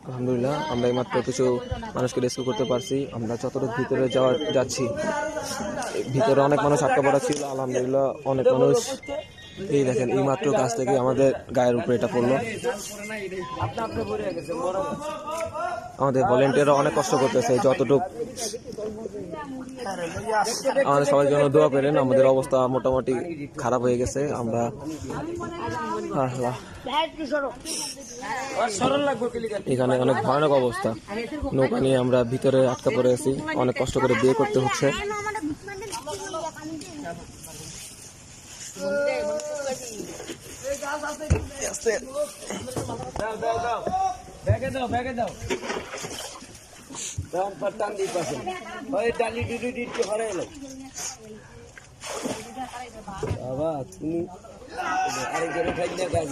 আলহামদুলিল্লাহ আমরা এইমাত্র কিছু মানুষকে রেস্কিউ করতে পারছি। আমরা যতটুকু ভিতরে যাচ্ছি, ভিতরে অনেক মানুষ আটকা পড়া ছিল। আলহামদুলিল্লাহ অনেক মানুষ, এই দেখেন এই মাত্র গাছ থেকে আমাদের গায়ের উপরে এটা পড়লো। আমাদের ভলেন্টিয়াররা অনেক কষ্ট করতেছে, যতটুকু আমাদের সবার জন্য দোয়া করেন। আমাদের অবস্থা মোটামুটি খারাপ হয়ে গেছে। আমরা এখানে অনেক ভয়ানক অবস্থা, নৌকা নিয়ে আমরা ভিতরে আটকা পড়ে আছি, অনেক কষ্ট করে বিয়ে করতে হচ্ছে। বাবা তুমি আরেকজনের খাই না গাছ